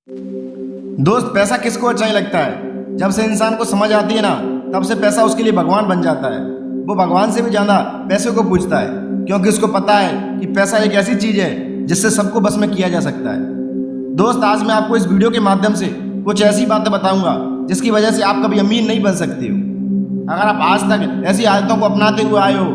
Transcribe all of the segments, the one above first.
दोस्त, पैसा किसको अच्छा नहीं लगता है। जब से इंसान को समझ आती है ना, तब से पैसा उसके लिए भगवान बन जाता है। वो भगवान से भी ज़्यादा पैसे को पूजता है, क्योंकि उसको पता है कि पैसा एक ऐसी चीज़ है जिससे सबको बस में किया जा सकता है। दोस्त, आज मैं आपको इस वीडियो के माध्यम से कुछ ऐसी बातें बताऊंगा जिसकी वजह से आप कभी अमीर नहीं बन सकते हो। अगर आप आज तक ऐसी आदतों को अपनाते हुए आए हो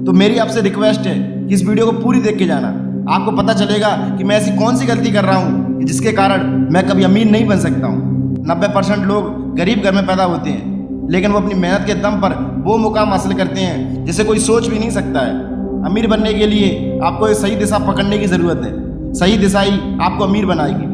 तो मेरी आपसे रिक्वेस्ट है कि इस वीडियो को पूरी देख के जाना। आपको पता चलेगा कि मैं ऐसी कौन सी गलती कर रहा हूँ जिसके कारण मैं कभी अमीर नहीं बन सकता हूँ। 90% लोग गरीब घर में पैदा होते हैं, लेकिन वो अपनी मेहनत के दम पर वो मुकाम हासिल करते हैं जिसे कोई सोच भी नहीं सकता है। अमीर बनने के लिए आपको एक सही दिशा पकड़ने की ज़रूरत है। सही दिशा ही आपको अमीर बनाएगी।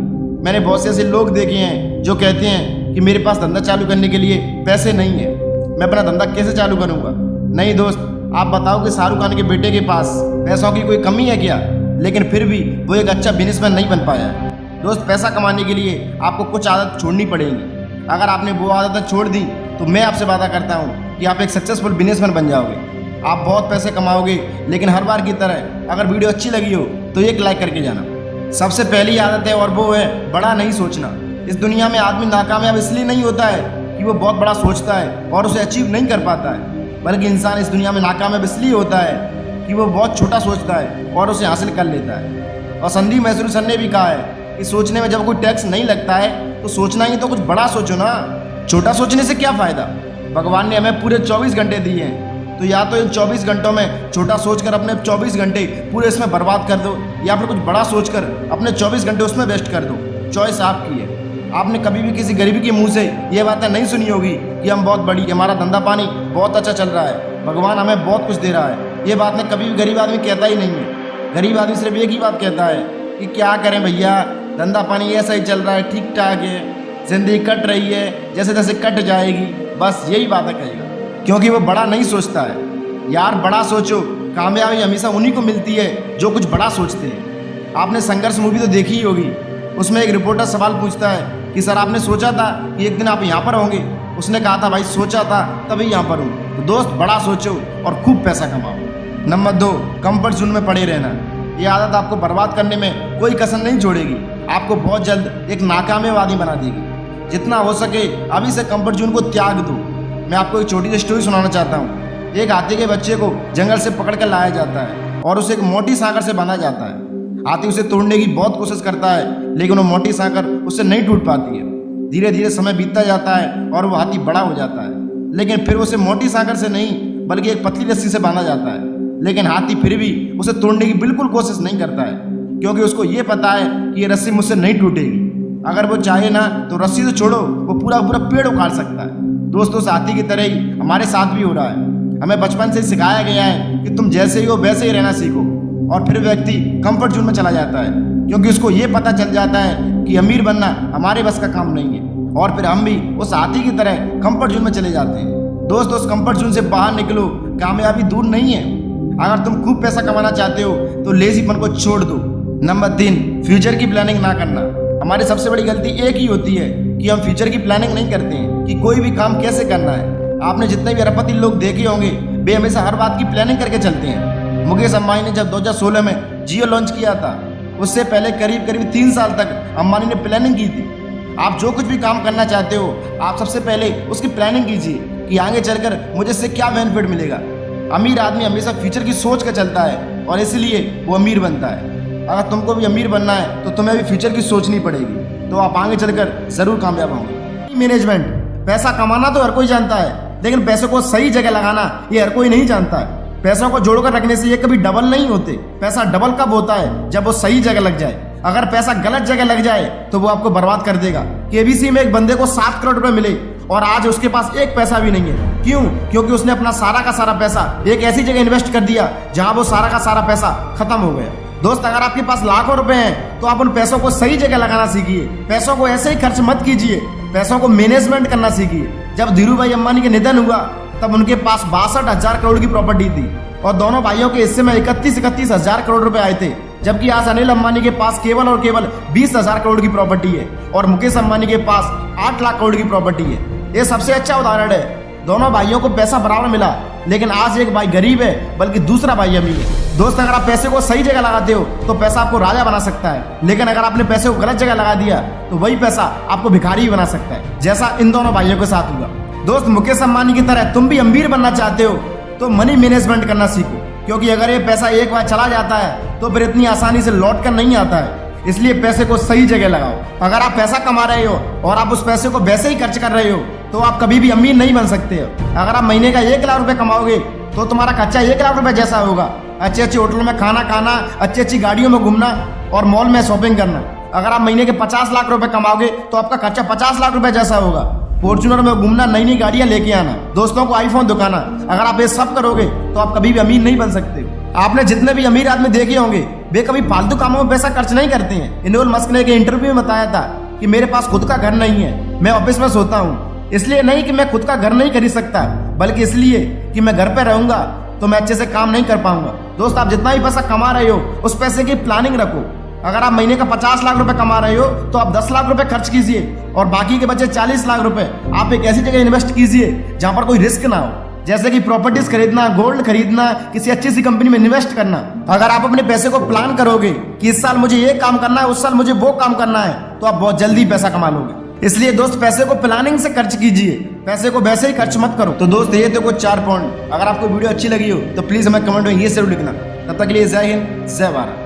मैंने बहुत से ऐसे लोग देखे हैं जो कहते हैं कि मेरे पास धंधा चालू करने के लिए पैसे नहीं है, मैं अपना धंधा कैसे चालू करूँगा। नहीं दोस्त, आप बताओ कि शाहरुख खान के बेटे के पास पैसों की कोई कमी है क्या, लेकिन फिर भी वो एक अच्छा बिजनेसमैन नहीं बन पाया। दोस्त, पैसा कमाने के लिए आपको कुछ आदत छोड़नी पड़ेगी। अगर आपने वो आदतें छोड़ दी तो मैं आपसे वादा करता हूँ कि आप एक सक्सेसफुल बिजनेसमैन बन जाओगे। आप बहुत पैसे कमाओगे, लेकिन हर बार की तरह अगर वीडियो अच्छी लगी हो तो एक लाइक करके जाना। सबसे पहली आदत है और वो है बड़ा नहीं सोचना। इस दुनिया में आदमी नाकामयाब इसलिए नहीं होता है कि वो बहुत बड़ा सोचता है और उसे अचीव नहीं कर पाता है, बल्कि इंसान इस दुनिया में नाकामयाब इसलिए होता है कि वो बहुत छोटा सोचता है और उसे हासिल कर लेता है। और संदीप मैसूर सर ने भी कहा है कि सोचने में जब कोई टैक्स नहीं लगता है तो सोचना ही तो कुछ बड़ा सोचो ना। छोटा सोचने से क्या फ़ायदा। भगवान ने हमें पूरे 24 घंटे दिए हैं, तो या तो इन 24 घंटों में छोटा सोचकर अपने 24 घंटे पूरे इसमें बर्बाद कर दो, या फिर कुछ बड़ा सोचकर अपने 24 घंटे उसमें वेस्ट कर दो। चॉइस आपकी है। आपने कभी भी किसी गरीब के मुंह से ये बातें नहीं सुनी होगी कि हम बहुत बड़ी, हमारा धंधा पानी बहुत अच्छा चल रहा है, भगवान हमें बहुत कुछ दे रहा है। ये बात ने कभी भी गरीब आदमी कहता ही नहीं है। गरीब आदमी सिर्फ एक ही बात कहता है कि क्या करें भैया, धंधा पानी ऐसा ही चल रहा है, ठीक ठाक है, जिंदगी कट रही है, जैसे जैसे कट जाएगी, बस यही बातें कहेगा, क्योंकि वो बड़ा नहीं सोचता है। यार, बड़ा सोचो। कामयाबी हमेशा उन्हीं को मिलती है जो कुछ बड़ा सोचते हैं। आपने संघर्ष मूवी तो देखी ही होगी। उसमें एक रिपोर्टर सवाल पूछता है कि सर, आपने सोचा था कि एक दिन आप यहाँ पर होंगे। उसने कहा था, भाई सोचा था तभी यहाँ पर हूँ। तो दोस्त, बड़ा सोचो और खूब पैसा कमाओ। नंबर 2, कंफर्ट जोन में पड़े रहना। ये आदत आपको बर्बाद करने में कोई कसर नहीं छोड़ेगी, आपको बहुत जल्द एक नाकामयाब आदमी बना देगी। जितना हो सके अभी से कंफर्ट जोन को त्याग दो। मैं आपको एक छोटी सी स्टोरी सुनाना चाहता हूँ। एक हाथी के बच्चे को जंगल से पकड़ कर लाया जाता है और उसे एक मोटी सांकर से बांधा जाता है। हाथी उसे तोड़ने की बहुत कोशिश करता है, लेकिन वो मोटी सांकर उससे नहीं टूट पाती है। धीरे धीरे समय बीतता जाता है और वो हाथी बड़ा हो जाता है, लेकिन फिर उसे मोटी सांकर से नहीं बल्कि एक पतली रस्सी से बांधा जाता है। लेकिन हाथी फिर भी उसे तोड़ने की बिल्कुल कोशिश नहीं करता है, क्योंकि उसको ये पता है कि ये रस्सी मुझसे नहीं टूटेगी। अगर वो चाहे ना तो रस्सी तो छोड़ो, वो पूरा पूरा पेड़ उखाड़ सकता है। दोस्तों, उस हाथी की तरह ही हमारे साथ भी हो रहा है। हमें बचपन से सिखाया गया है कि तुम जैसे ही हो वैसे ही रहना सीखो, और फिर व्यक्ति कंफर्ट जोन में चला जाता है, क्योंकि उसको ये पता चल जाता है कि अमीर बनना हमारे बस का काम नहीं है, और फिर हम भी उस हाथी की तरह कंफर्ट जोन में चले जाते हैं। दोस्तों, उस कंफर्ट जोन से बाहर निकलो, कामयाबी दूर नहीं है। अगर तुम खूब पैसा कमाना चाहते हो तो लेजीपन को छोड़ दो। नंबर 3, फ्यूचर की प्लानिंग ना करना। हमारी सबसे बड़ी गलती एक ही होती है कि हम फ्यूचर की प्लानिंग नहीं करते हैं कि कोई भी काम कैसे करना है। आपने जितने भी अरबपति लोग देखे होंगे, वे हमेशा हर बात की प्लानिंग करके चलते हैं। मुकेश अंबानी ने जब 2016 में जियो लॉन्च किया था, उससे पहले करीब 3 साल तक अंबानी ने प्लानिंग की थी। आप जो कुछ भी काम करना चाहते हो, आप सबसे पहले उसकी प्लानिंग कीजिए कि आगे चलकर मुझे इससे क्या बेनिफिट मिलेगा। अमीर आदमी हमेशा फ्यूचर की सोच कर चलता है और इसलिए वो अमीर बनता है। अगर तुमको भी अमीर बनना है तो तुम्हें भी फ्यूचर की सोचनी पड़ेगी, तो आप आगे चलकर जरूर कामयाब होंगे। मैनेजमेंट। पैसा कमाना तो हर कोई जानता है, लेकिन पैसों को सही जगह लगाना ये हर कोई नहीं जानता है। पैसों को जोड़कर रखने से ये कभी डबल नहीं होते। पैसा डबल कब होता है? जब वो सही जगह लग जाए। अगर पैसा गलत जगह लग जाए तो वो आपको बर्बाद कर देगा। केबीसी में एक बंदे को 7 करोड़ रुपए मिले और आज उसके पास एक पैसा भी नहीं है। क्यों? क्योंकि उसने अपना सारा का सारा पैसा एक ऐसी जगह इन्वेस्ट कर दिया जहां वो सारा का सारा पैसा खत्म हो गया। दोस्त, अगर आपके पास लाखों रुपए हैं तो आप उन पैसों को सही जगह लगाना सीखिए। पैसों को ऐसे ही खर्च मत कीजिए, पैसों को मैनेजमेंट करना सीखिए। जब धीरूभाई अंबानी के निधन हुआ तब उनके पास 62,000 करोड़ की प्रॉपर्टी थी और दोनों भाइयों के हिस्से में 31 हजार करोड़ रुपए आए थे, जबकि आज अनिल अंबानी के पास केवल और केवल 20,000 करोड़ की प्रॉपर्टी है और मुकेश अंबानी के पास 8 लाख करोड़ की प्रॉपर्टी है। ये सबसे अच्छा उदाहरण है। दोनों भाइयों को पैसा बराबर मिला, लेकिन आज एक भाई गरीब है बल्कि दूसरा भाई अमीर है। दोस्त, अगर आप पैसे को सही जगह लगाते हो तो पैसा आपको राजा बना सकता है, लेकिन अगर आपने पैसे को गलत जगह लगा दिया तो वही पैसा आपको भिखारी ही बना सकता है, जैसा इन दोनों भाइयों के साथ हुआ। दोस्त, मुकेश अंबानी की तरह तुम भी अमीर बनना चाहते हो तो मनी मैनेजमेंट करना सीखो, क्योंकि अगर ये पैसा एक बार चला जाता है तो फिर इतनी आसानी से लौट कर नहीं आता है। इसलिए पैसे को सही जगह लगाओ। अगर आप पैसा कमा रहे हो और आप उस पैसे को वैसे ही खर्च कर रहे हो तो आप कभी भी अमीर नहीं बन सकते हो। अगर आप महीने का 1 लाख रुपए कमाओगे तो तुम्हारा खर्चा 1 लाख रुपए जैसा होगा। अच्छी अच्छी होटलों में खाना खाना, अच्छी अच्छी गाड़ियों में घूमना और मॉल में शॉपिंग करना। अगर आप महीने के 50 लाख रुपए कमाओगे तो आपका खर्चा 50 लाख रुपए जैसा होगा। फॉर्च्यूनर में घूमना, नई नई गाड़ियां लेके आना, दोस्तों को आईफोन दिखाना, अगर आप ये सब करोगे तो आप कभी भी अमीर नहीं बन सकते। आपने जितने भी अमीर आदमी देखे होंगे वे कभी फालतू कामों में पैसा खर्च नहीं करते हैं। इलोन मस्क ने एक इंटरव्यू में बताया था कि मेरे पास खुद का घर नहीं है, मैं ऑफिस में सोता हूँ। इसलिए नहीं कि मैं खुद का घर नहीं खरीद सकता, बल्कि इसलिए कि मैं घर पे रहूंगा तो मैं अच्छे से काम नहीं कर पाऊंगा। दोस्त, आप जितना भी पैसा कमा रहे हो उस पैसे की प्लानिंग रखो। अगर आप महीने का 50 लाख रुपए कमा रहे हो तो आप 10 लाख रुपए खर्च कीजिए और बाकी के बचे 40 लाख रुपए आप एक ऐसी जगह इन्वेस्ट कीजिए जहां पर कोई रिस्क ना हो, जैसे कि प्रॉपर्टीज खरीदना, गोल्ड खरीदना, किसी अच्छी सी कंपनी में इन्वेस्ट करना। अगर आप अपने पैसे को प्लान करोगे कि इस साल मुझे ये काम करना है, उस साल मुझे वो काम करना है, तो आप बहुत जल्दी पैसा कमा लोगे। इसलिए दोस्त, पैसे को प्लानिंग से खर्च कीजिए, पैसे को वैसे ही खर्च मत करो। तो दोस्त, ये तो कुछ 4 पॉइंट। अगर आपको वीडियो अच्छी लगी हो तो प्लीज हमें कमेंट में ये जरूर लिखना। तब तक के लिए जय हिंद, जय भारत।